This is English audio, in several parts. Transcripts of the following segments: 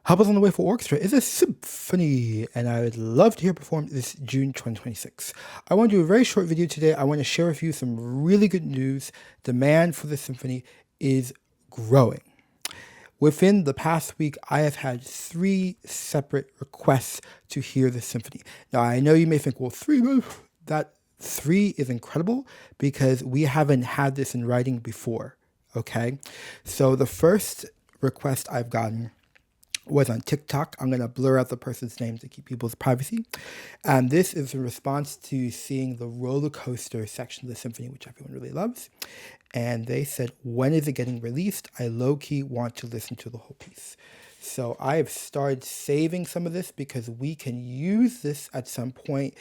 Help Us on the Way for Orchestra is a symphony, and I would love to hear it performed this June 2026. I want to do a very short video today. I want to share with you some really good news. Demand for the symphony is growing. Within the past week, I have had 3 separate requests to hear the symphony. Now, I know you may think, well, 3, that 3 is incredible because we haven't had this in writing before, okay? So the first request I've gotten was on TikTok. I'm going to blur out the person's name to keep people's privacy. And this is in response to seeing the roller coaster section of the symphony, which everyone really loves. And they said, when is it getting released? I low-key want to listen to the whole piece. So I have started saving some of this because we can use this at some point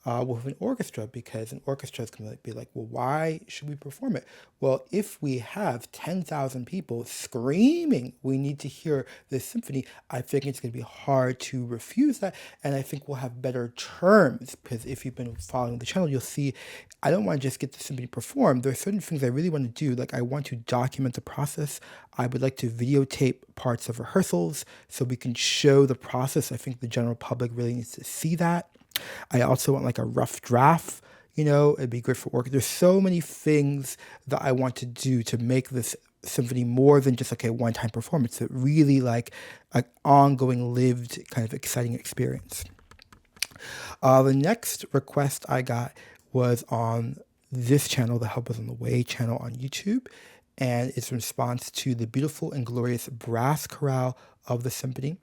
with an orchestra, because an orchestra is going to be like, well, why should we perform it? Well, if we have 10,000 people screaming, we need to hear this symphony, I think it's going to be hard to refuse that. And I think we'll have better terms, because if you've been following the channel, you'll see I don't want to just get the symphony performed. There are certain things I really want to do. Like, I want to document the process. I would like to videotape parts of rehearsals so we can show the process. I think the general public really needs to see that. I also want like a rough draft, it'd be good for work. There's so many things that I want to do to make this symphony more than just like a one-time performance. It really like an ongoing, lived, kind of exciting experience. The next request I got was on this channel, the Help Us on the Way channel on YouTube, and it's in response to the beautiful and glorious brass chorale of the symphony.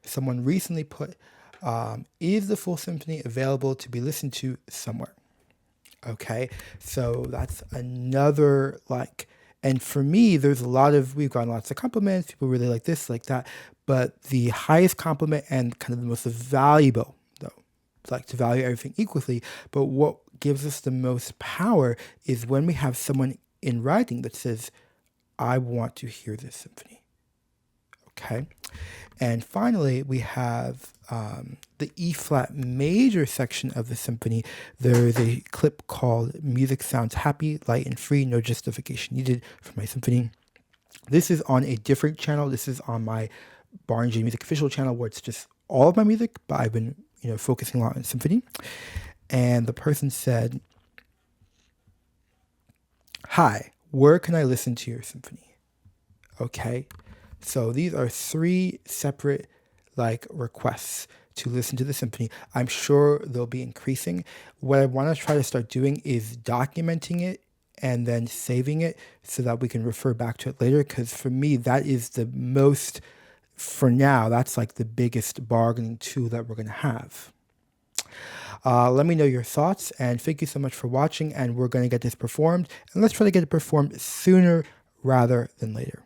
Someone recently put, is the full symphony available to be listened to somewhere? Okay, so that's another and for me, we've gotten lots of compliments. People really like this, like that. But the highest compliment and kind of the most valuable, though, like to value everything equally, but what gives us the most power is when we have someone in writing that says, I want to hear this symphony. Okay. And finally, we have the E-flat major section of the symphony. There is a clip called Music Sounds Happy, Light and Free, No Justification Needed for my symphony. This is on a different channel. This is on my Barney B Music official channel, where it's just all of my music, but I've been focusing a lot on symphony. And the person said, hi, where can I listen to your symphony? Okay. So these are 3 separate requests to listen to the symphony. I'm sure they'll be increasing. What I want to try to start doing is documenting it and then saving it so that we can refer back to it later. Because for me, that is the most, for now, that's like the biggest bargaining tool that we're going to have. Let me know your thoughts, and thank you so much for watching. And we're going to get this performed, and let's try to get it performed sooner rather than later.